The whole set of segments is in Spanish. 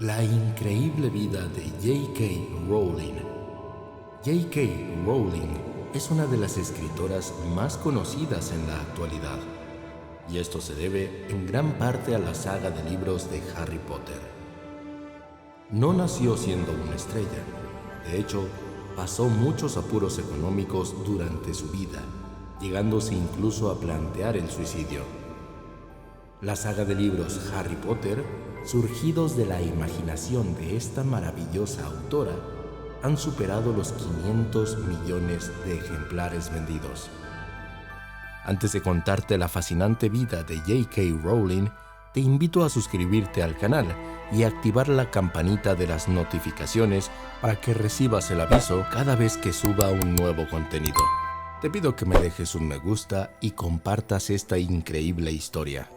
La increíble vida de J.K. Rowling. J.K. Rowling es una de las escritoras más conocidas en la actualidad, y esto se debe en gran parte a la saga de libros de Harry Potter. No nació siendo una estrella, de hecho, pasó muchos apuros económicos durante su vida, llegándose incluso a plantear el suicidio. La saga de libros Harry Potter, surgidos de la imaginación de esta maravillosa autora, han superado los 500 millones de ejemplares vendidos. Antes de contarte la fascinante vida de J.K. Rowling, te invito a suscribirte al canal y activar la campanita de las notificaciones para que recibas el aviso cada vez que suba un nuevo contenido. Te pido que me dejes un me gusta y compartas esta increíble historia.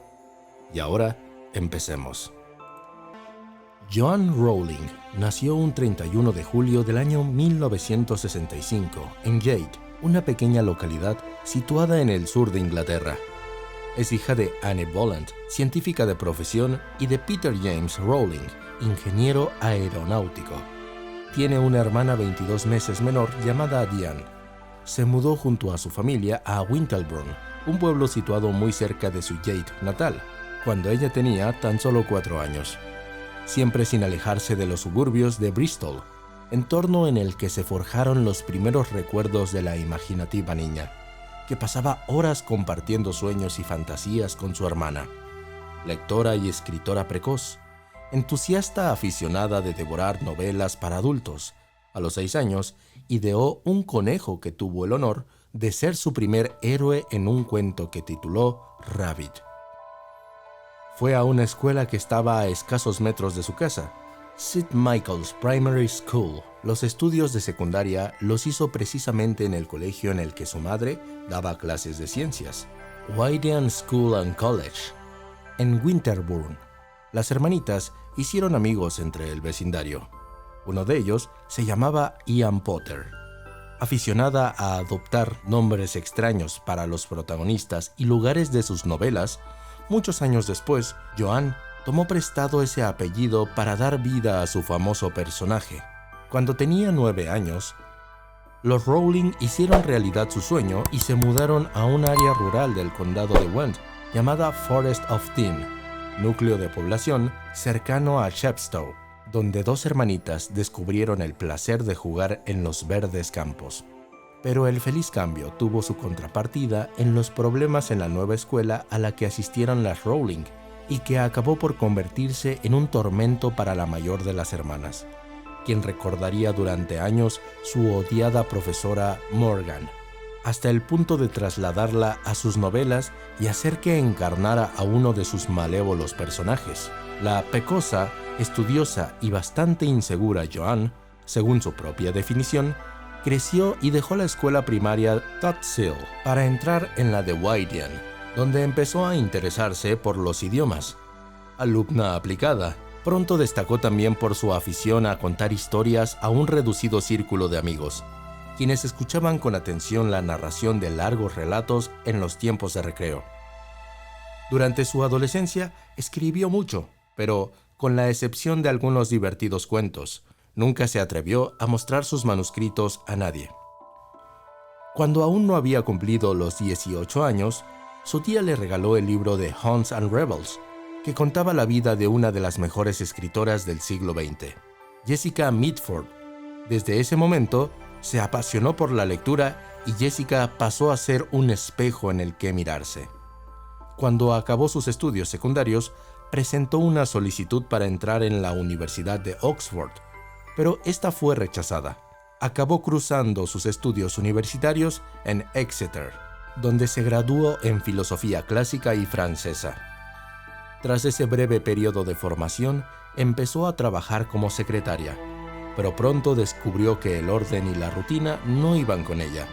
Y ahora, empecemos. Joanne Rowling nació un 31 de julio del año 1965 en Yate, una pequeña localidad situada en el sur de Inglaterra. Es hija de Anne Boland, científica de profesión, y de Peter James Rowling, ingeniero aeronáutico. Tiene una hermana 22 meses menor llamada Diane. Se mudó junto a su familia a Winterbourne, un pueblo situado muy cerca de su Yate natal, cuando ella tenía tan solo 4 años. Siempre sin alejarse de los suburbios de Bristol, entorno en el que se forjaron los primeros recuerdos de la imaginativa niña, que pasaba horas compartiendo sueños y fantasías con su hermana. Lectora y escritora precoz, entusiasta aficionada de devorar novelas para adultos, a los 6 años ideó un conejo que tuvo el honor de ser su primer héroe en un cuento que tituló Rabbit. Fue a una escuela que estaba a escasos metros de su casa, St. Michael's Primary School. Los estudios de secundaria los hizo precisamente en el colegio en el que su madre daba clases de ciencias, Wyddean School and College, en Winterbourne. Las hermanitas hicieron amigos entre el vecindario. Uno de ellos se llamaba Ian Potter. Aficionada a adoptar nombres extraños para los protagonistas y lugares de sus novelas, muchos años después, Joanne tomó prestado ese apellido para dar vida a su famoso personaje. Cuando tenía 9 años, los Rowling hicieron realidad su sueño y se mudaron a un área rural del condado de Went, llamada Forest of Dean, núcleo de población cercano a Chepstow, donde 2 hermanitas descubrieron el placer de jugar en los verdes campos. Pero el feliz cambio tuvo su contrapartida en los problemas en la nueva escuela a la que asistieron las Rowling, y que acabó por convertirse en un tormento para la mayor de las hermanas, quien recordaría durante años su odiada profesora Morgan, hasta el punto de trasladarla a sus novelas y hacer que encarnara a uno de sus malévolos personajes. La pecosa, estudiosa y bastante insegura Joanne, según su propia definición, creció y dejó la escuela primaria Tuts Hill para entrar en la de Wyddean, donde empezó a interesarse por los idiomas. Alumna aplicada, pronto destacó también por su afición a contar historias a un reducido círculo de amigos, quienes escuchaban con atención la narración de largos relatos en los tiempos de recreo. Durante su adolescencia escribió mucho, pero, con la excepción de algunos divertidos cuentos, nunca se atrevió a mostrar sus manuscritos a nadie. Cuando aún no había cumplido los 18 años, su tía le regaló el libro de Haunts and Rebels, que contaba la vida de una de las mejores escritoras del siglo XX, Jessica Mitford. Desde ese momento, se apasionó por la lectura y Jessica pasó a ser un espejo en el que mirarse. Cuando acabó sus estudios secundarios, presentó una solicitud para entrar en la Universidad de Oxford, pero esta fue rechazada. Acabó cruzando sus estudios universitarios en Exeter, donde se graduó en filosofía clásica y francesa. Tras ese breve periodo de formación, empezó a trabajar como secretaria, pero pronto descubrió que el orden y la rutina no iban con ella.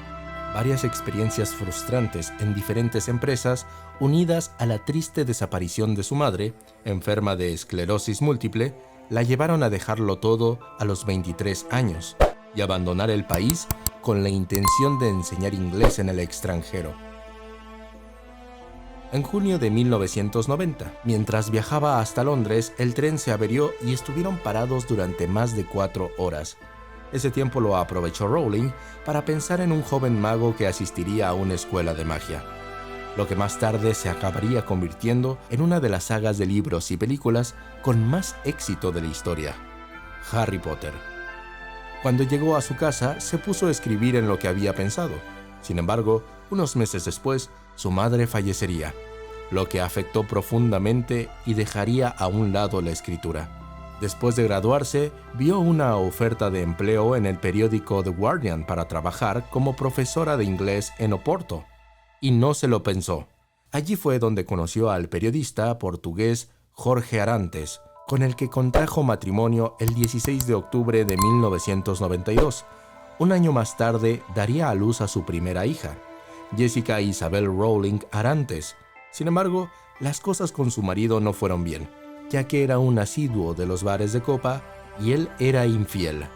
Varias experiencias frustrantes en diferentes empresas, unidas a la triste desaparición de su madre, enferma de esclerosis múltiple, la llevaron a dejarlo todo a los 23 años y abandonar el país con la intención de enseñar inglés en el extranjero. En junio de 1990, mientras viajaba hasta Londres, el tren se averió y estuvieron parados durante más de 4 horas. Ese tiempo lo aprovechó Rowling para pensar en un joven mago que asistiría a una escuela de magia, lo que más tarde se acabaría convirtiendo en una de las sagas de libros y películas con más éxito de la historia, Harry Potter. Cuando llegó a su casa, se puso a escribir en lo que había pensado. Sin embargo, unos meses después, su madre fallecería, lo que afectó profundamente y dejaría a un lado la escritura. Después de graduarse, vio una oferta de empleo en el periódico The Guardian para trabajar como profesora de inglés en Oporto, y no se lo pensó. Allí fue donde conoció al periodista portugués Jorge Arantes, con el que contrajo matrimonio el 16 de octubre de 1992. Un año más tarde daría a luz a su primera hija, Jessica Isabel Rowling Arantes. Sin embargo, las cosas con su marido no fueron bien, ya que era un asiduo de los bares de copa y él era infiel.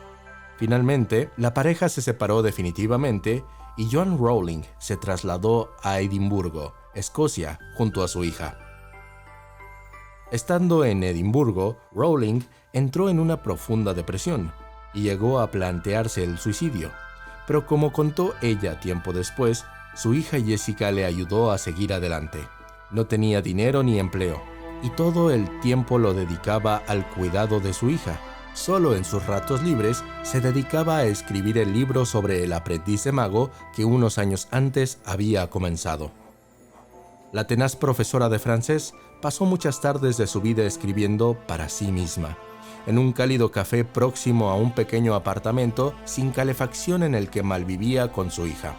Finalmente, la pareja se separó definitivamente y Joanne Rowling se trasladó a Edimburgo, Escocia, junto a su hija. Estando en Edimburgo, Rowling entró en una profunda depresión y llegó a plantearse el suicidio. Pero como contó ella tiempo después, su hija Jessica le ayudó a seguir adelante. No tenía dinero ni empleo, y todo el tiempo lo dedicaba al cuidado de su hija. Solo en sus ratos libres se dedicaba a escribir el libro sobre el aprendiz de mago que unos años antes había comenzado. La tenaz profesora de francés pasó muchas tardes de su vida escribiendo para sí misma, en un cálido café próximo a un pequeño apartamento sin calefacción en el que malvivía con su hija.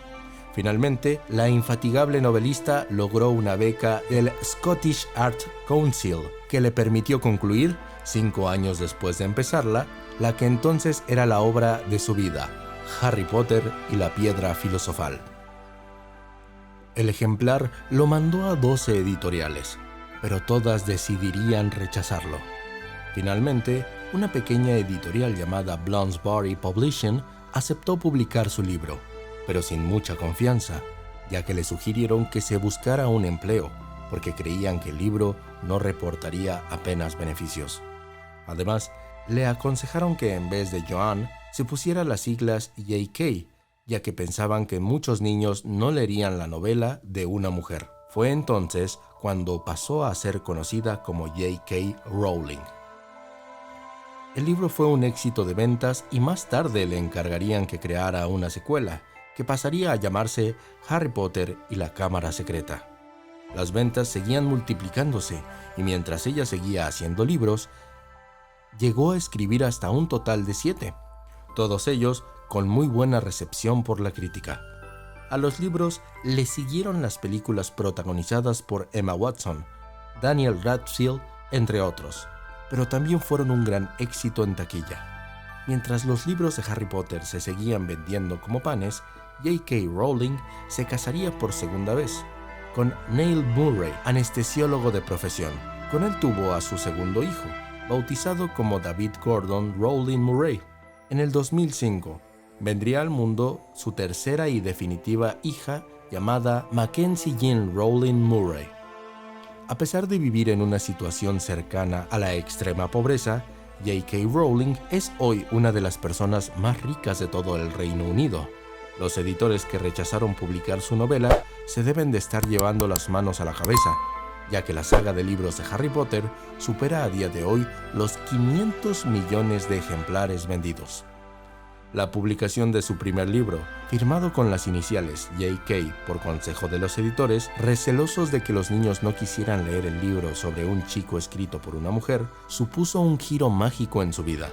Finalmente, la infatigable novelista logró una beca del Scottish Art Council que le permitió concluir, 5 años después de empezarla, la que entonces era la obra de su vida, Harry Potter y la Piedra Filosofal. El ejemplar lo mandó a 12 editoriales, pero todas decidirían rechazarlo. Finalmente, una pequeña editorial llamada Bloomsbury Publishing aceptó publicar su libro, pero sin mucha confianza, ya que le sugirieron que se buscara un empleo, porque creían que el libro no reportaría apenas beneficios. Además, le aconsejaron que en vez de Joanne se pusiera las siglas J.K., ya que pensaban que muchos niños no leerían la novela de una mujer. Fue entonces cuando pasó a ser conocida como J.K. Rowling. El libro fue un éxito de ventas y más tarde le encargarían que creara una secuela, que pasaría a llamarse Harry Potter y la Cámara Secreta. Las ventas seguían multiplicándose y mientras ella seguía haciendo libros, llegó a escribir hasta un total de 7, todos ellos con muy buena recepción por la crítica. A los libros le siguieron las películas protagonizadas por Emma Watson, Daniel Radcliffe, entre otros, pero también fueron un gran éxito en taquilla. Mientras los libros de Harry Potter se seguían vendiendo como panes, J.K. Rowling se casaría por segunda vez, con Neil Murray, anestesiólogo de profesión. Con él tuvo a su segundo hijo, bautizado como David Gordon Rowling Murray. En el 2005, vendría al mundo su tercera y definitiva hija, llamada Mackenzie Jean Rowling Murray. A pesar de vivir en una situación cercana a la extrema pobreza, J.K. Rowling es hoy una de las personas más ricas de todo el Reino Unido. Los editores que rechazaron publicar su novela se deben de estar llevando las manos a la cabeza, ya que la saga de libros de Harry Potter supera a día de hoy los 500 millones de ejemplares vendidos. La publicación de su primer libro, firmado con las iniciales J.K. por consejo de los editores, recelosos de que los niños no quisieran leer el libro sobre un chico escrito por una mujer, supuso un giro mágico en su vida.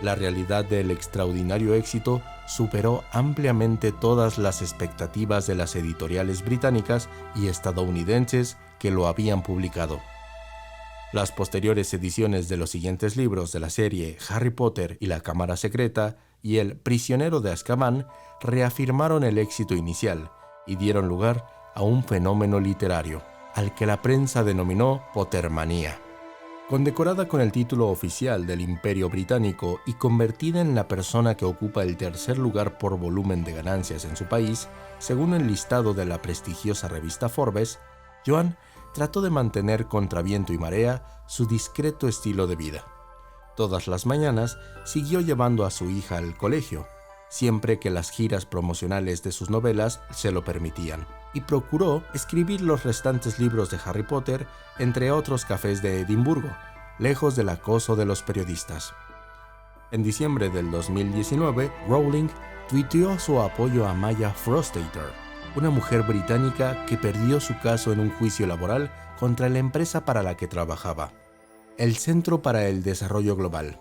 La realidad del extraordinario éxito superó ampliamente todas las expectativas de las editoriales británicas y estadounidenses que lo habían publicado. Las posteriores ediciones de los siguientes libros de la serie Harry Potter y la Cámara Secreta y El prisionero de Azkaban reafirmaron el éxito inicial y dieron lugar a un fenómeno literario, al que la prensa denominó Pottermanía. Condecorada con el título oficial del Imperio Británico y convertida en la persona que ocupa el tercer lugar por volumen de ganancias en su país, según el listado de la prestigiosa revista Forbes, Joan trató de mantener contra viento y marea su discreto estilo de vida. Todas las mañanas siguió llevando a su hija al colegio, siempre que las giras promocionales de sus novelas se lo permitían, y procuró escribir los restantes libros de Harry Potter entre otros cafés de Edimburgo, lejos del acoso de los periodistas. En diciembre del 2019, Rowling tuiteó su apoyo a Maya Frostater, una mujer británica que perdió su caso en un juicio laboral contra la empresa para la que trabajaba, el Centro para el Desarrollo Global,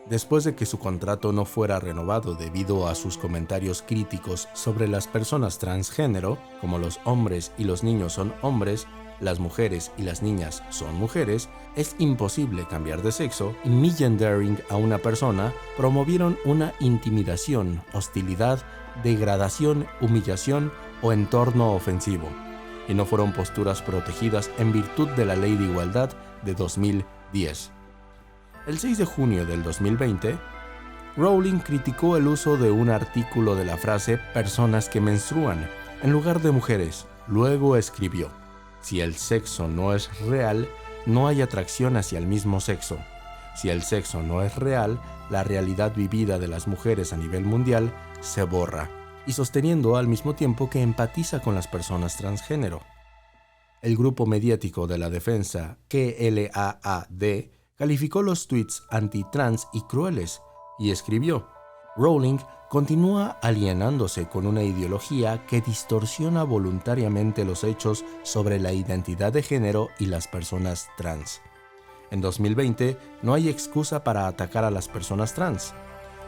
después de que su contrato no fuera renovado debido a sus comentarios críticos sobre las personas transgénero, como los hombres y los niños son hombres, las mujeres y las niñas son mujeres, es imposible cambiar de sexo, y misgendering a una persona promovieron una intimidación, hostilidad, degradación, humillación o entorno ofensivo, y no fueron posturas protegidas en virtud de la Ley de Igualdad de 2010. El 6 de junio del 2020, Rowling criticó el uso de un artículo de la frase «personas que menstruan» en lugar de mujeres. Luego escribió: «Si el sexo no es real, no hay atracción hacia el mismo sexo. Si el sexo no es real, la realidad vivida de las mujeres a nivel mundial se borra», y sosteniendo al mismo tiempo que empatiza con las personas transgénero. El grupo mediático de la defensa KLAAD calificó los tweets anti-trans y crueles y escribió: «Rowling continúa alienándose con una ideología que distorsiona voluntariamente los hechos sobre la identidad de género y las personas trans. En 2020 no hay excusa para atacar a las personas trans».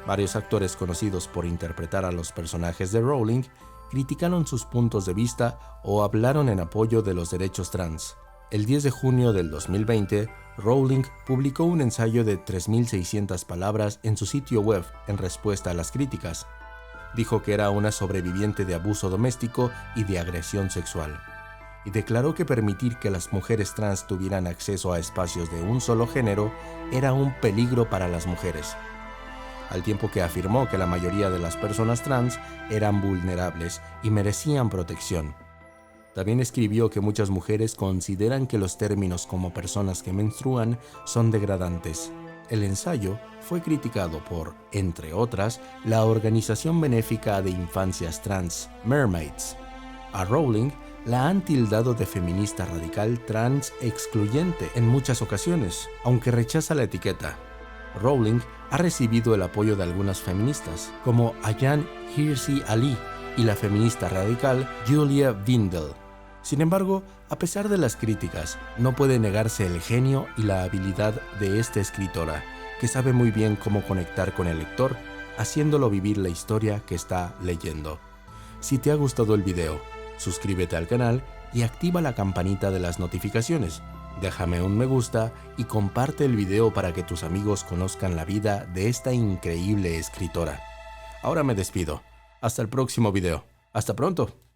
Varios actores conocidos por interpretar a los personajes de Rowling criticaron sus puntos de vista o hablaron en apoyo de los derechos trans. El 10 de junio del 2020, Rowling publicó un ensayo de 3.600 palabras en su sitio web en respuesta a las críticas. Dijo que era una sobreviviente de abuso doméstico y de agresión sexual, y declaró que permitir que las mujeres trans tuvieran acceso a espacios de un solo género era un peligro para las mujeres, al tiempo que afirmó que la mayoría de las personas trans eran vulnerables y merecían protección. También escribió que muchas mujeres consideran que los términos como personas que menstruan son degradantes. El ensayo fue criticado por, entre otras, la organización benéfica de infancias trans, Mermaids. A Rowling la han tildado de feminista radical trans excluyente en muchas ocasiones, aunque rechaza la etiqueta. Rowling ha recibido el apoyo de algunas feministas, como Ayaan Hirsi Ali y la feminista radical Julia Vindel. Sin embargo, a pesar de las críticas, no puede negarse el genio y la habilidad de esta escritora, que sabe muy bien cómo conectar con el lector, haciéndolo vivir la historia que está leyendo. Si te ha gustado el video, suscríbete al canal y activa la campanita de las notificaciones. Déjame un me gusta y comparte el video para que tus amigos conozcan la vida de esta increíble escritora. Ahora me despido. Hasta el próximo video. ¡Hasta pronto!